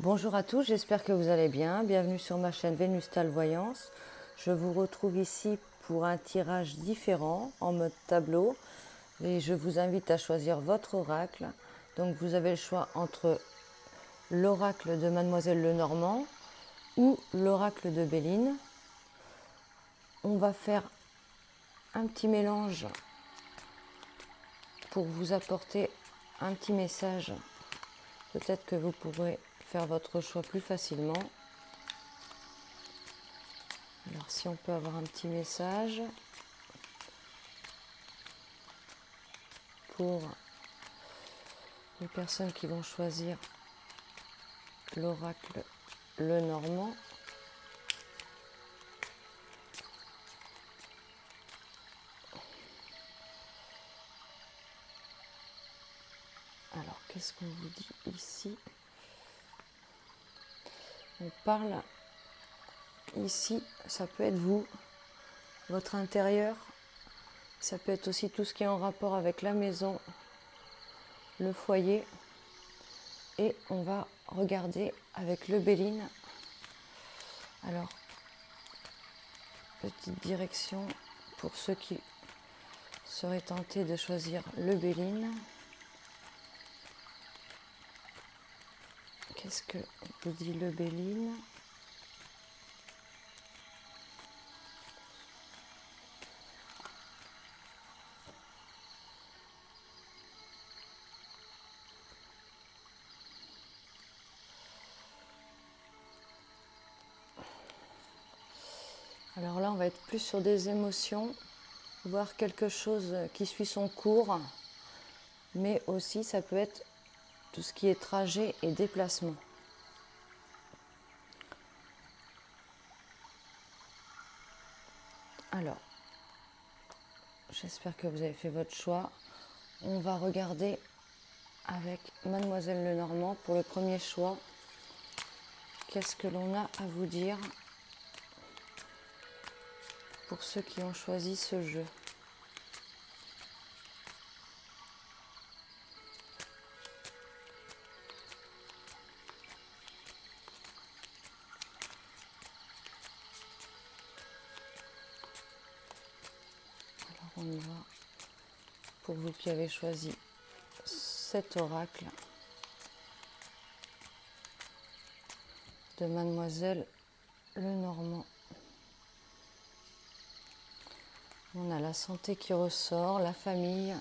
Bonjour à tous, j'espère que vous allez bien. Bienvenue sur ma chaîne Vénustal Voyance. Je vous retrouve ici pour un tirage différent en mode tableau et je vous invite à choisir votre oracle. Donc vous avez le choix entre l'oracle de Mademoiselle Lenormand ou l'oracle de Béline. On va faire un petit mélange pour vous apporter un petit message. Peut-être que vous pourrez faire votre choix plus facilement. Alors si on peut avoir un petit message pour les personnes qui vont choisir l'oracle Lenormand. Alors qu'est-ce qu'on vous dit ici? On parle ici, ça peut être vous, votre intérieur, ça peut être aussi tout ce qui est en rapport avec la maison, le foyer. Et on va regarder avec le Béline. Alors, petite direction pour ceux qui seraient tentés de choisir le Béline. Qu'est-ce que vous dit le Béline? Alors là, on va être plus sur des émotions, voir quelque chose qui suit son cours, mais aussi ça peut être tout ce qui est trajet et déplacement. Alors, j'espère que vous avez fait votre choix. On va regarder avec Mademoiselle Lenormand pour le premier choix. Qu'est-ce que l'on a à vous dire pour ceux qui ont choisi ce jeu? Alors on y va. Pour vous qui avez choisi cet oracle de Mademoiselle Lenormand. On a la santé qui ressort, la famille,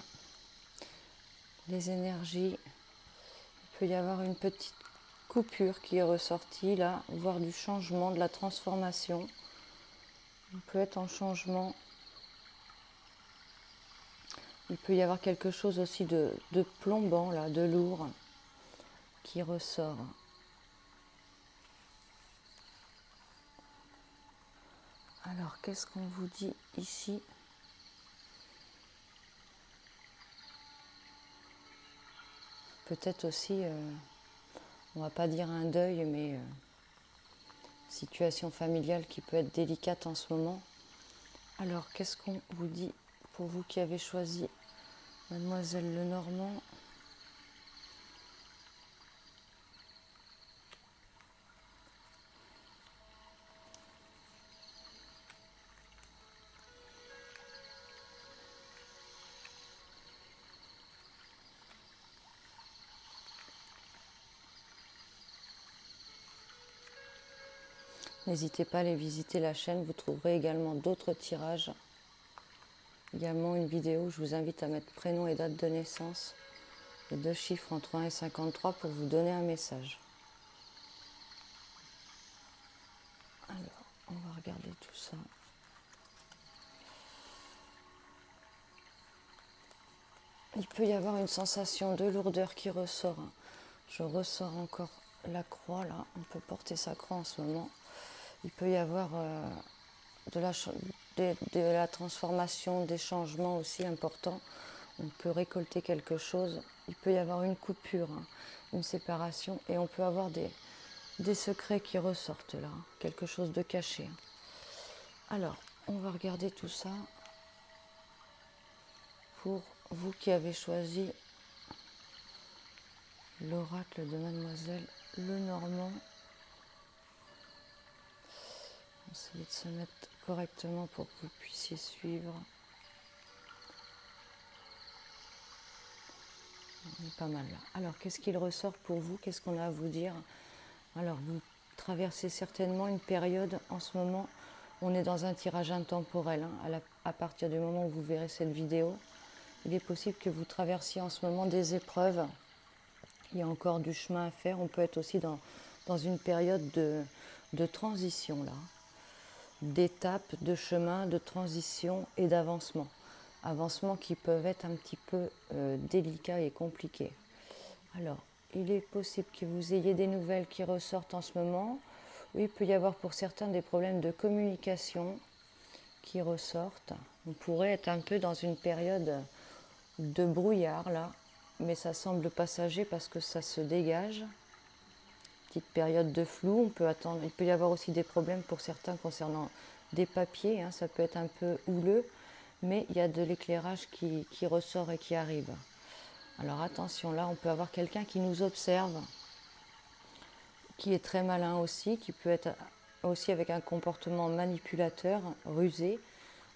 les énergies. Il peut y avoir une petite coupure qui est ressortie là, voire du changement, de la transformation. On peut être en changement. Il peut y avoir quelque chose aussi de plombant là, de lourd qui ressort. Alors, qu'est-ce qu'on vous dit ici? Peut-être aussi, on ne va pas dire un deuil, mais situation familiale qui peut être délicate en ce moment. Alors, qu'est-ce qu'on vous dit pour vous qui avez choisi Mademoiselle Lenormand? N'hésitez pas à aller visiter la chaîne, vous trouverez également d'autres tirages. Également une vidéo où je vous invite à mettre prénom et date de naissance et 2 chiffres entre 1 et 53 pour vous donner un message. Alors, on va regarder tout ça. Il peut y avoir une sensation de lourdeur qui ressort. Je ressors encore la croix là, on peut porter sa croix en ce moment. Il peut y avoir de la transformation, des changements aussi importants. On peut récolter quelque chose. Il peut y avoir une coupure, une séparation, et on peut avoir des secrets qui ressortent là, quelque chose de caché. Alors, on va regarder tout ça pour vous qui avez choisi l'oracle de Mademoiselle Lenormand. Essayez de se mettre correctement pour que vous puissiez suivre. On est pas mal là. Alors, qu'est-ce qu'il ressort pour vous? Qu'est-ce qu'on a à vous dire? Alors, vous traversez certainement une période en ce moment. On est dans un tirage intemporel. À partir du moment où vous verrez cette vidéo, il est possible que vous traversiez en ce moment des épreuves. Il y a encore du chemin à faire. On peut être aussi dans une période de transition, là. D'étapes, de chemin, de transition et d'avancement. Avancements qui peuvent être un petit peu délicats et compliqués. Alors, il est possible que vous ayez des nouvelles qui ressortent en ce moment. Oui, il peut y avoir pour certains des problèmes de communication qui ressortent. On pourrait être un peu dans une période de brouillard là, mais ça semble passager parce que ça se dégage. Petite période de flou, on peut attendre. Il peut y avoir aussi des problèmes pour certains concernant des papiers, hein, ça peut être un peu houleux, mais il y a de l'éclairage qui ressort et qui arrive. Alors attention, là on peut avoir quelqu'un qui nous observe, qui est très malin aussi, qui peut être aussi avec un comportement manipulateur, rusé.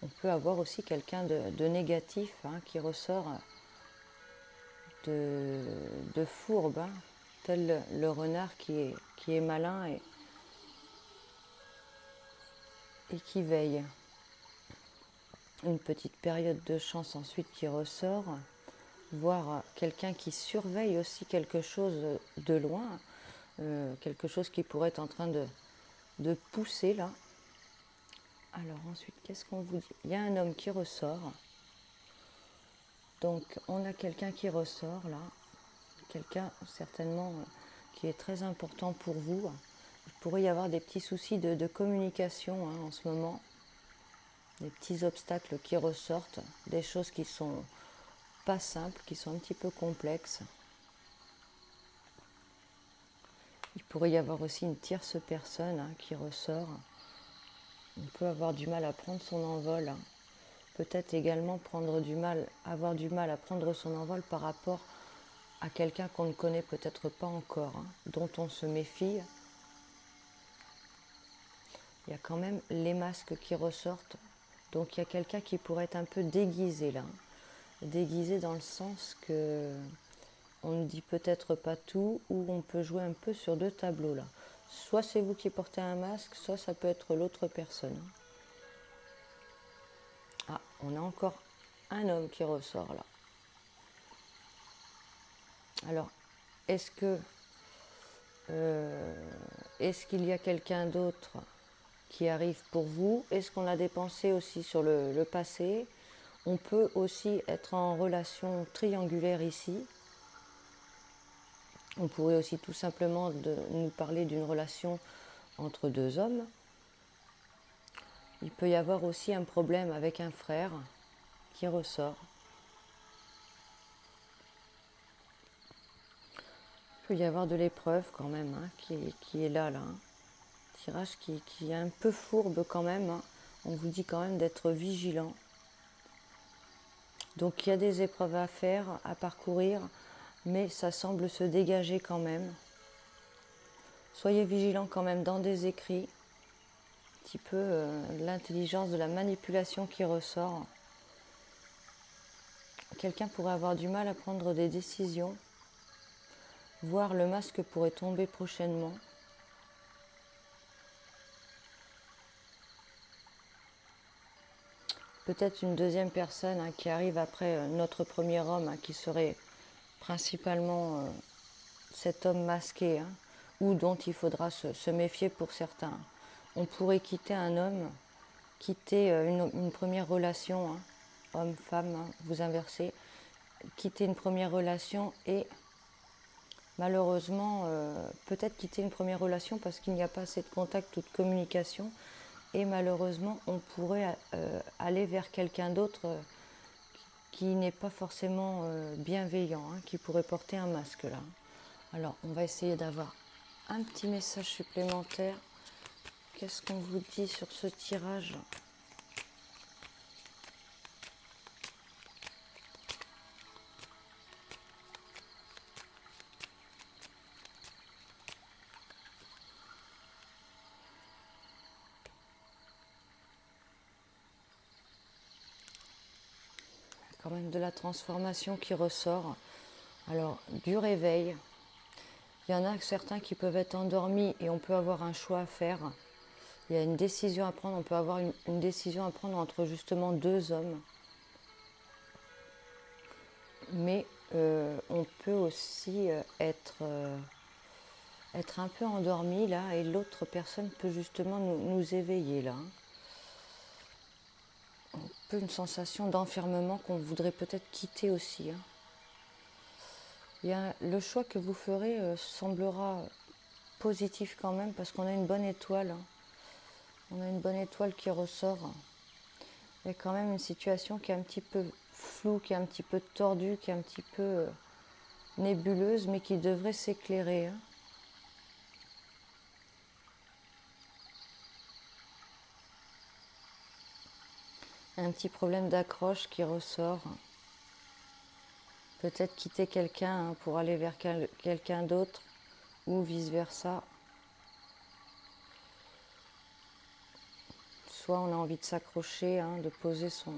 On peut avoir aussi quelqu'un de négatif, hein, qui ressort de fourbe, hein, tel le renard qui est malin et qui veille. Une petite période de chance ensuite qui ressort, voire quelqu'un qui surveille aussi quelque chose de loin, quelque chose qui pourrait être en train de pousser là. Alors ensuite, qu'est-ce qu'on vous dit? Il y a un homme qui ressort. Donc on a quelqu'un qui ressort là, quelqu'un certainement qui est très important pour vous. Il pourrait y avoir des petits soucis de communication, hein, en ce moment, des petits obstacles qui ressortent, des choses qui sont pas simples, qui sont un petit peu complexes. Il pourrait y avoir aussi une tierce personne, hein, qui ressort. On peut avoir du mal à prendre son envol, hein. Peut-être également avoir du mal à prendre son envol par rapport à quelqu'un qu'on ne connaît peut-être pas encore, hein, dont on se méfie. Il y a quand même les masques qui ressortent. Donc il y a quelqu'un qui pourrait être un peu déguisé là. Déguisé dans le sens que on ne dit peut-être pas tout, ou on peut jouer un peu sur deux tableaux là. Soit c'est vous qui portez un masque, soit ça peut être l'autre personne. Ah, on a encore un homme qui ressort là. Alors, est-ce qu'il y a quelqu'un d'autre qui arrive pour vous? Est-ce qu'on a des pensées aussi sur le passé? On peut aussi être en relation triangulaire ici. On pourrait aussi tout simplement nous parler d'une relation entre deux hommes. Il peut y avoir aussi un problème avec un frère qui ressort. Il peut y avoir de l'épreuve quand même, hein, qui est là. Tirage qui est un peu fourbe quand même, hein. On vous dit quand même d'être vigilant. Donc il y a des épreuves à faire, à parcourir, mais ça semble se dégager quand même. Soyez vigilants quand même dans des écrits. Un petit peu l'intelligence de la manipulation qui ressort. Quelqu'un pourrait avoir du mal à prendre des décisions. Voire le masque pourrait tomber prochainement. Peut-être une deuxième personne, hein, qui arrive après notre premier homme, hein, qui serait principalement cet homme masqué, hein, ou dont il faudra se méfier pour certains. On pourrait quitter un homme, quitter une première relation, hein, homme-femme, hein, vous inversez, quitter une première relation et malheureusement peut-être quitter une première relation parce qu'il n'y a pas assez de contact ou de communication. Et malheureusement, on pourrait aller vers quelqu'un d'autre qui n'est pas forcément bienveillant, hein, qui pourrait porter un masque là. Alors, on va essayer d'avoir un petit message supplémentaire. Qu'est-ce qu'on vous dit sur ce tirage ? de la transformation qui ressort. Alors, du réveil, il y en a certains qui peuvent être endormis et on peut avoir un choix à faire. Il y a une décision à prendre, on peut avoir une décision à prendre entre justement deux hommes. Mais on peut aussi être un peu endormi là, et l'autre personne peut justement nous éveiller là. Un peu une sensation d'enfermement qu'on voudrait peut-être quitter aussi. Le choix que vous ferez semblera positif quand même parce qu'on a une bonne étoile. On a une bonne étoile qui ressort. Il y a quand même une situation qui est un petit peu floue, qui est un petit peu tordue, qui est un petit peu nébuleuse, mais qui devrait s'éclairer. Un petit problème d'accroche qui ressort. Peut-être quitter quelqu'un pour aller vers quelqu'un d'autre ou vice-versa. Soit on a envie de s'accrocher, de poser son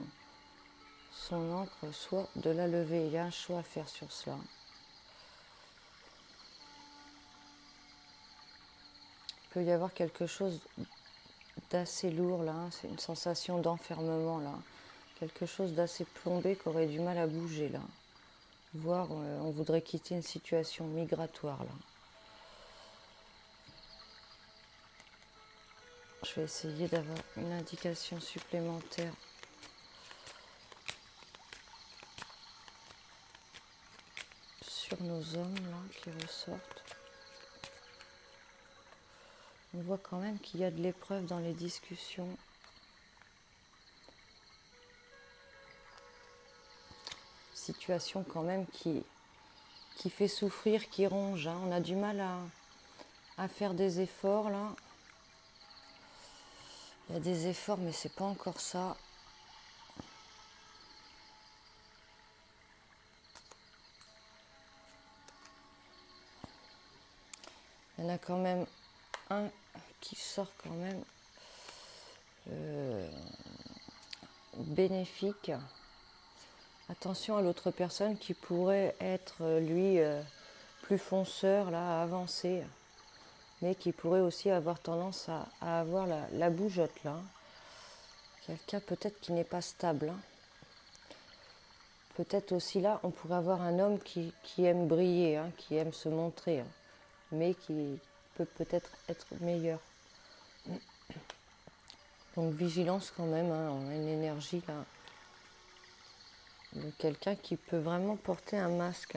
encre, soit de la lever. Il y a un choix à faire sur cela. Il peut y avoir quelque chose d'assez lourd là, c'est une sensation d'enfermement là. Quelque chose d'assez plombé qui aurait du mal à bouger là. Voire on voudrait quitter une situation migratoire là. Je vais essayer d'avoir une indication supplémentaire. Sur nos hommes là qui ressortent. On voit quand même qu'il y a de l'épreuve dans les discussions. Situation quand même qui fait souffrir, qui ronge. On a du mal à faire des efforts là. Il y a des efforts mais c'est pas encore ça. Il y en a quand même un qui sort quand même bénéfique. Attention à l'autre personne qui pourrait être lui plus fonceur là, à avancer, mais qui pourrait aussi avoir tendance à avoir la bougeotte là. Quelqu'un peut-être qui n'est pas stable. Peut-être aussi là, on pourrait avoir un homme qui aime briller, qui aime se montrer, mais qui peut peut-être être meilleur. Donc vigilance quand même, on a une énergie là de quelqu'un qui peut vraiment porter un masque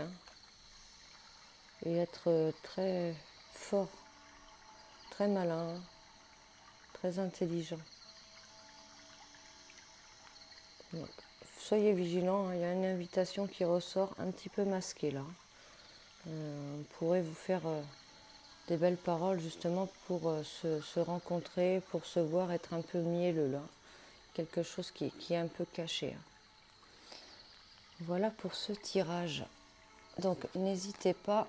et être très fort, très malin, très intelligent. Donc, soyez vigilants, il y a une invitation qui ressort un petit peu masquée là. On pourrait vous faire des belles paroles justement pour se rencontrer, pour se voir, être un peu mielleux là. Quelque chose qui est un peu caché. Voilà pour ce tirage. Donc n'hésitez pas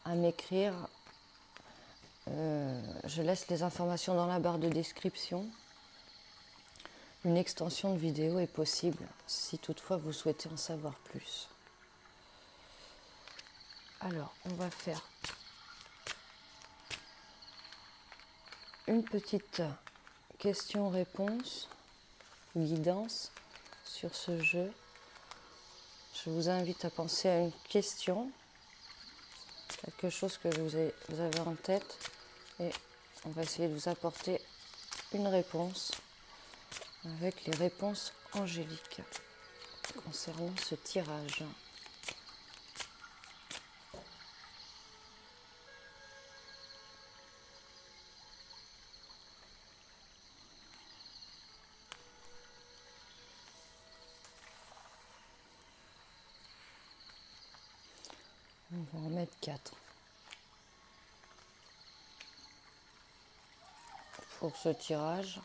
à m'écrire. Je laisse les informations dans la barre de description. Une extension de vidéo est possible si toutefois vous souhaitez en savoir plus. Alors, on va faire une petite question-réponse, guidance sur ce jeu. Je vous invite à penser à une question, quelque chose que vous avez en tête, et on va essayer de vous apporter une réponse avec les réponses angéliques concernant ce tirage. On va en mettre 4 pour ce tirage.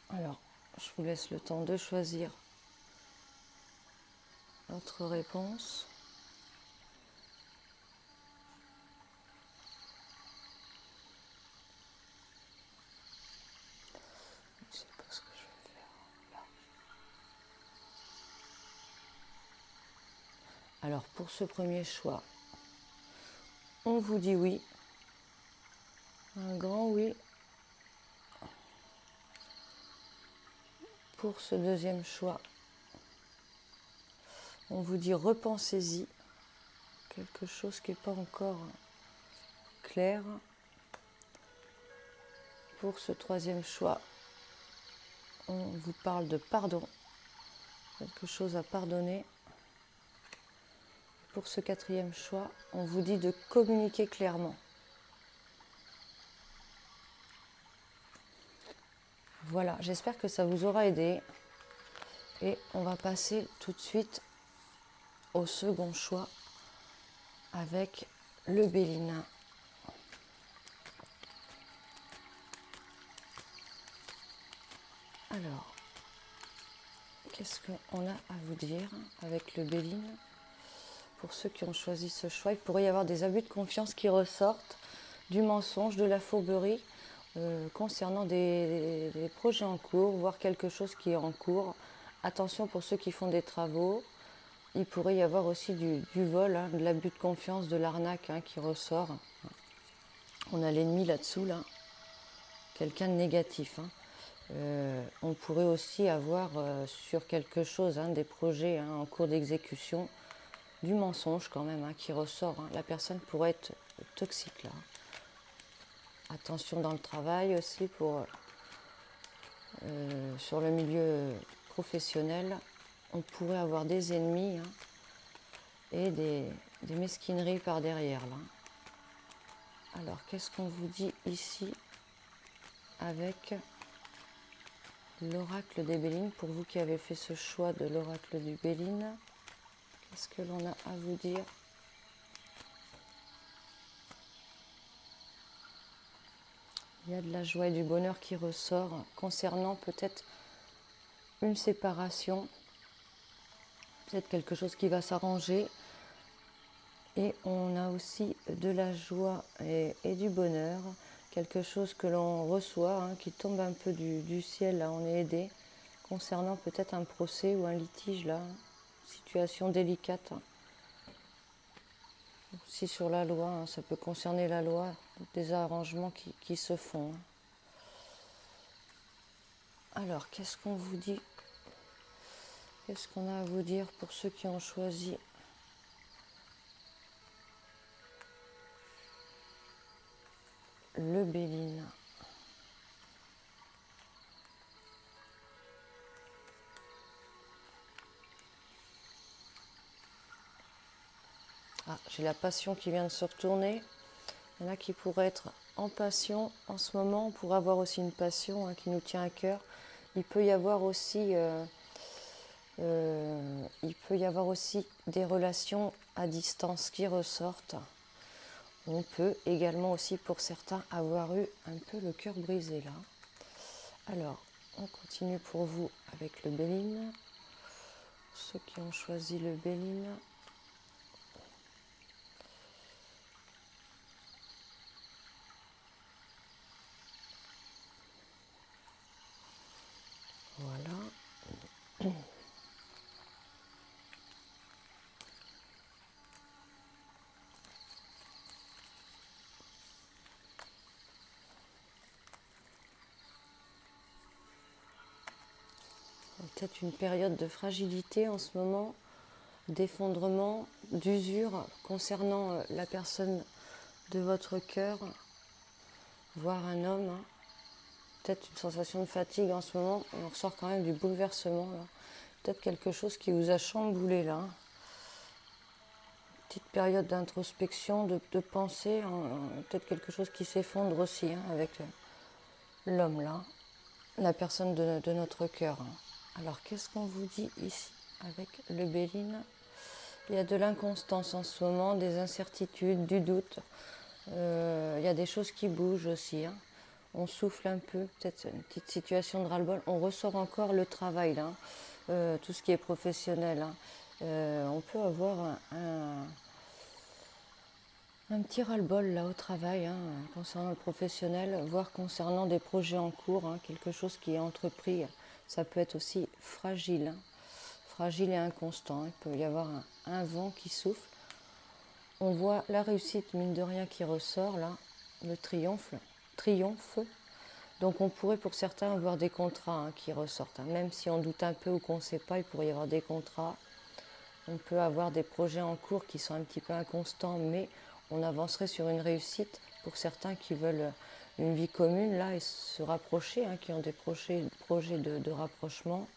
Alors, je vous laisse le temps de choisir votre réponse. Je sais pas ce que je vais faire là. Alors pour ce premier choix, on vous dit oui. Un grand oui. Pour ce deuxième choix, on vous dit repensez-y. Quelque chose qui n'est pas encore clair. Pour ce troisième choix, on vous parle de pardon. Quelque chose à pardonner. Pour ce quatrième choix, on vous dit de communiquer clairement. Voilà, j'espère que ça vous aura aidé. Et on va passer tout de suite au second choix avec le Béline. Alors, qu'est-ce qu'on a à vous dire avec le Béline? Pour ceux qui ont choisi ce choix, il pourrait y avoir des abus de confiance qui ressortent, du mensonge, de la fourberie, concernant des projets en cours, voire quelque chose qui est en cours. Attention pour ceux qui font des travaux. Il pourrait y avoir aussi du vol, de l'abus de confiance, de l'arnaque qui ressort. On a l'ennemi là-dessous, là. Quelqu'un de négatif. On pourrait aussi avoir sur quelque chose, des projets en cours d'exécution, du mensonge quand même qui ressort. La personne pourrait être toxique là. Attention dans le travail aussi pour sur le milieu professionnel, on pourrait avoir des ennemis et des mesquineries par derrière là. Alors qu'est-ce qu'on vous dit ici avec l'oracle des Bélines, pour vous qui avez fait ce choix de l'oracle du Béline? Qu'est-ce que l'on a à vous dire? Il y a de la joie et du bonheur qui ressort concernant peut-être une séparation, peut-être quelque chose qui va s'arranger. Et on a aussi de la joie et du bonheur, quelque chose que l'on reçoit, qui tombe un peu du ciel, là on est aidé, concernant peut-être un procès ou un litige, là, situation délicate. Aussi sur la loi, ça peut concerner la loi, des arrangements qui se font. Alors, qu'est-ce qu'on vous dit? Qu'est-ce qu'on a à vous dire pour ceux qui ont choisi le Béline? Ah, j'ai la passion qui vient de se retourner. Il y en a qui pourraient être en passion en ce moment. On pourrait avoir aussi une passion qui nous tient à cœur. Il peut y avoir aussi des relations à distance qui ressortent. On peut également aussi pour certains avoir eu un peu le cœur brisé là. Alors, on continue pour vous avec le Béline. Ceux qui ont choisi le Béline. Voilà. Peut-être une période de fragilité en ce moment, d'effondrement, d'usure concernant la personne de votre cœur, voire un homme. Peut-être une sensation de fatigue en ce moment, et on ressort quand même du bouleversement. Peut-être quelque chose qui vous a chamboulé là. Petite période d'introspection, de pensée, peut-être quelque chose qui s'effondre aussi avec l'homme là, la personne de notre cœur. Alors qu'est-ce qu'on vous dit ici avec le Béline? Il y a de l'inconstance en ce moment, des incertitudes, du doute. Il y a des choses qui bougent aussi. On souffle un peu, peut-être une petite situation de ras-le-bol. On ressort encore le travail, là, tout ce qui est professionnel. On peut avoir un petit ras-le-bol là au travail, hein, concernant le professionnel, voire concernant des projets en cours, hein, quelque chose qui est entrepris. Ça peut être aussi fragile, hein, fragile et inconstant. Il peut y avoir un vent qui souffle. On voit la réussite, mine de rien, qui ressort là, le triomphe. Donc on pourrait pour certains avoir des contrats, hein, qui ressortent, hein. Même si on doute un peu ou qu'on ne sait pas, il pourrait y avoir des contrats. On peut avoir des projets en cours qui sont un petit peu inconstants, mais on avancerait sur une réussite pour certains qui veulent une vie commune là et se rapprocher, hein, qui ont des projets de rapprochement.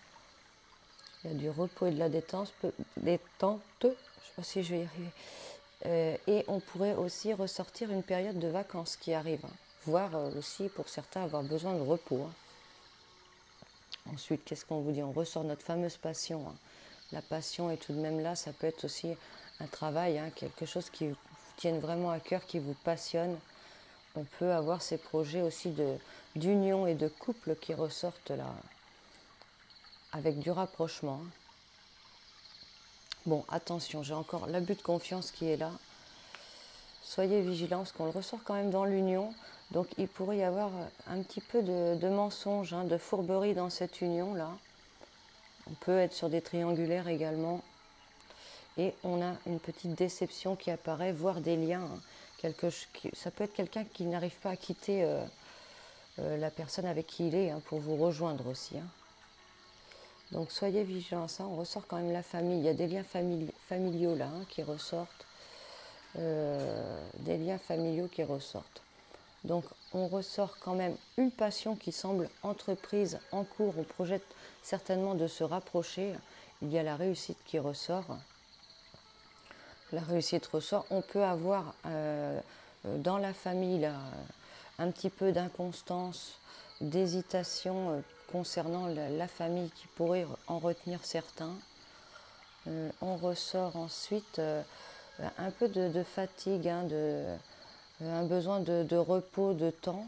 Il y a du repos et de la détente, je ne sais pas si je vais y arriver. Et on pourrait aussi ressortir une période de vacances qui arrive, hein, voire aussi pour certains avoir besoin de repos, hein. Ensuite, qu'est-ce qu'on vous dit? On ressort notre fameuse passion, hein. La passion est tout de même là, ça peut être aussi un travail, hein, quelque chose qui vous tienne vraiment à cœur, qui vous passionne. On peut avoir ces projets aussi d'union et de couple qui ressortent là, avec du rapprochement, hein. Bon, attention, j'ai encore l'abus de confiance qui est là. Soyez vigilants parce qu'on le ressort quand même dans l'union. Donc il pourrait y avoir un petit peu de mensonge, hein, de fourberie dans cette union-là. On peut être sur des triangulaires également. Et on a une petite déception qui apparaît, voire des liens, hein. Ça peut être quelqu'un qui n'arrive pas à quitter la personne avec qui il est, hein, pour vous rejoindre aussi, hein. Donc soyez vigilants à ça. On ressort quand même la famille. Il y a des liens familiaux là, hein, qui ressortent. Des liens familiaux qui ressortent. Donc on ressort quand même une passion qui semble entreprise, en cours. On projette certainement de se rapprocher. Il y a la réussite qui ressort. La réussite ressort. On peut avoir dans la famille là, un petit peu d'inconstance, d'hésitation concernant la famille qui pourrait en retenir certains. On ressort ensuite un peu de fatigue, hein, un besoin de repos, de temps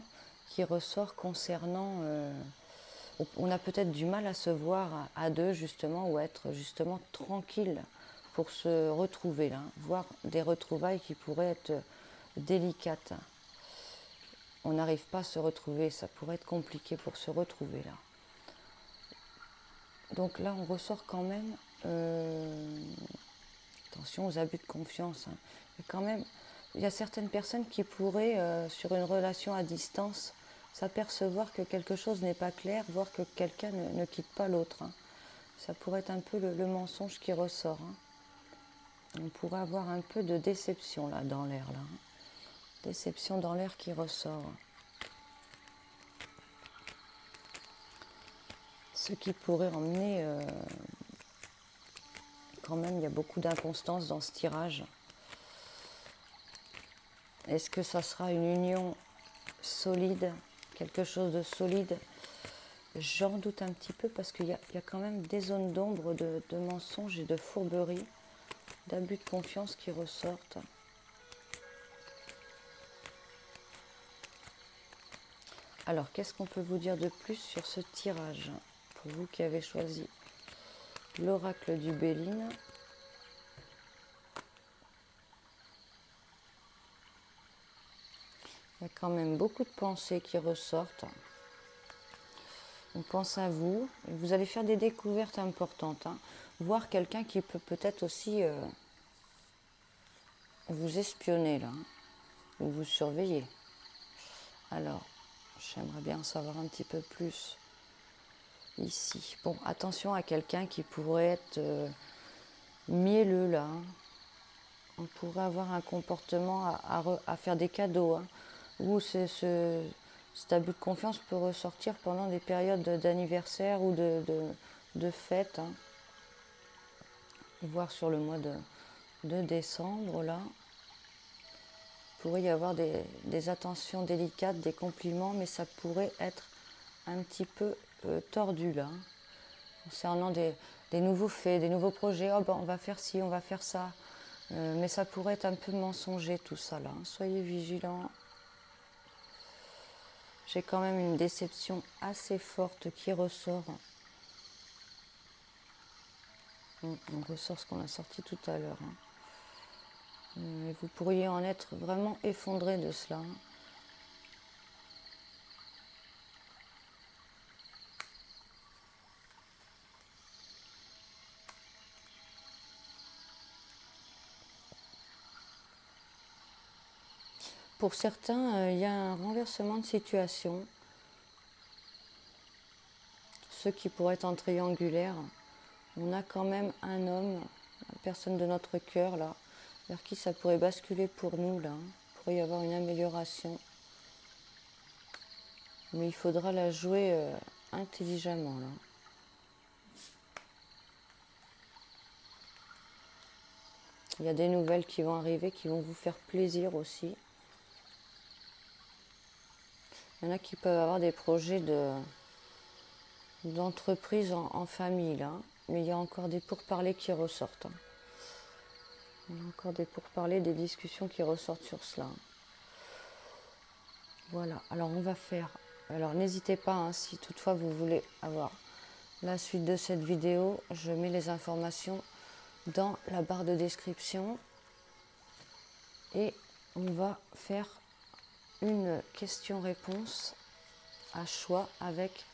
qui ressort concernant... on a peut-être du mal à se voir à deux justement ou à être justement tranquille pour se retrouver là, voire des retrouvailles qui pourraient être délicates. On n'arrive pas à se retrouver, ça pourrait être compliqué pour se retrouver là. Donc là on ressort quand même... attention aux abus de confiance, hein. Mais quand même, il y a certaines personnes qui pourraient, sur une relation à distance, s'apercevoir que quelque chose n'est pas clair, voire que quelqu'un ne quitte pas l'autre, hein. Ça pourrait être un peu le mensonge qui ressort, hein. On pourrait avoir un peu de déception là dans l'air, là, hein. Déception dans l'air qui ressort. Ce qui pourrait emmener... quand même, il y a beaucoup d'inconstance dans ce tirage. Est-ce que ça sera une union solide, quelque chose de solide? J'en doute un petit peu parce qu'il y a quand même des zones d'ombre de mensonges et de fourberies, d'abus de confiance qui ressortent. Alors, qu'est-ce qu'on peut vous dire de plus sur ce tirage, pour vous qui avez choisi l'oracle du Béline? Il y a quand même beaucoup de pensées qui ressortent. On pense à vous. Vous allez faire des découvertes importantes, hein. Voir quelqu'un qui peut peut-être aussi vous espionner, là, hein, ou vous surveiller. Alors, j'aimerais bien en savoir un petit peu plus ici. Bon, attention à quelqu'un qui pourrait être mielleux, là, hein. On pourrait avoir un comportement à faire des cadeaux, hein, ou cet abus de confiance peut ressortir pendant des périodes d'anniversaire ou de fête, hein. Voire sur le mois de décembre, là. Il pourrait y avoir des attentions délicates, des compliments, mais ça pourrait être un petit peu tordu, là, hein. Concernant des nouveaux faits, des nouveaux projets. Oh ben, on va faire ci, on va faire ça. Mais ça pourrait être un peu mensonger tout ça, là, hein. Soyez vigilants. J'ai quand même une déception assez forte qui ressort. On ressort ce qu'on a sorti tout à l'heure. Et vous pourriez en être vraiment effondré de cela. Pour certains, il y a un renversement de situation. Ceux qui pourraient être en triangulaire, on a quand même un homme, la personne de notre cœur, là, vers qui ça pourrait basculer pour nous, là. Il pourrait y avoir une amélioration. Mais il faudra la jouer intelligemment, là. Il y a des nouvelles qui vont arriver, qui vont vous faire plaisir aussi. Il y en a qui peuvent avoir des projets d'entreprise en famille, là. Mais il y a encore des pourparlers qui ressortent. Il y a encore des pourparlers, des discussions qui ressortent sur cela. Voilà, alors on va faire... Alors n'hésitez pas, hein, si toutefois vous voulez avoir la suite de cette vidéo, je mets les informations dans la barre de description. Et on va faire une question-réponse à choix avec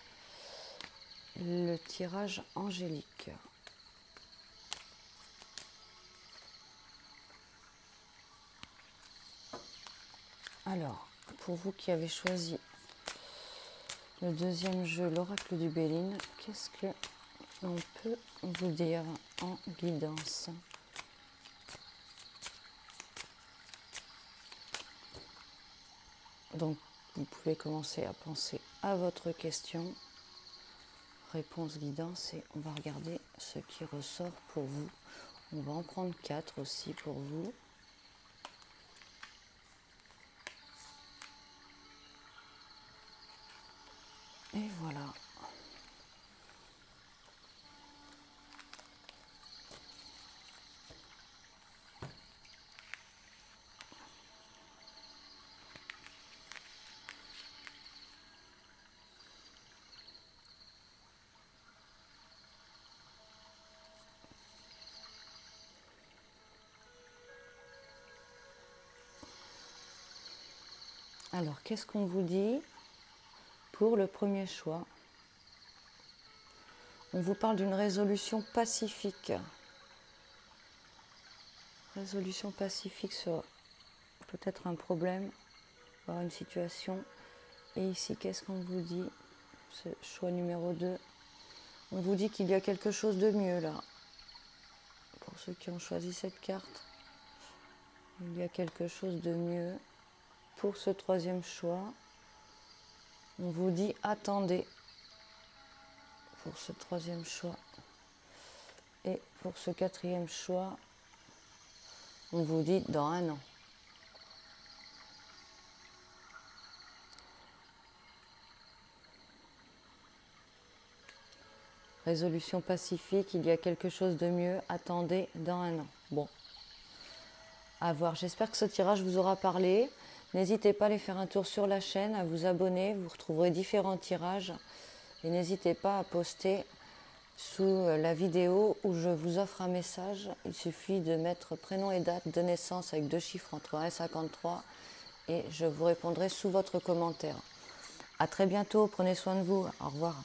le tirage angélique. Alors, pour vous qui avez choisi le deuxième jeu, l'oracle du Béline, qu'est-ce que on peut vous dire en guidance? Donc, vous pouvez commencer à penser à votre question, réponse, guidance, et on va regarder ce qui ressort pour vous. On va en prendre 4 aussi pour vous. Et voilà. Alors, qu'est-ce qu'on vous dit pour le premier choix? On vous parle d'une résolution pacifique. Résolution pacifique sur peut-être un problème, voire une situation. Et ici, qu'est-ce qu'on vous dit? Ce choix numéro 2. On vous dit qu'il y a quelque chose de mieux là. Pour ceux qui ont choisi cette carte, il y a quelque chose de mieux. Pour ce troisième choix, on vous dit attendez. Pour ce troisième choix. Et pour ce quatrième choix, on vous dit dans un an. Résolution pacifique, il y a quelque chose de mieux, attendez dans un an. Bon, à voir. J'espère que ce tirage vous aura parlé. N'hésitez pas à aller faire un tour sur la chaîne, à vous abonner. Vous retrouverez différents tirages. Et n'hésitez pas à poster sous la vidéo où je vous offre un message. Il suffit de mettre prénom et date de naissance avec 2 chiffres entre 1 et 53. Et je vous répondrai sous votre commentaire. À très bientôt, prenez soin de vous. Au revoir.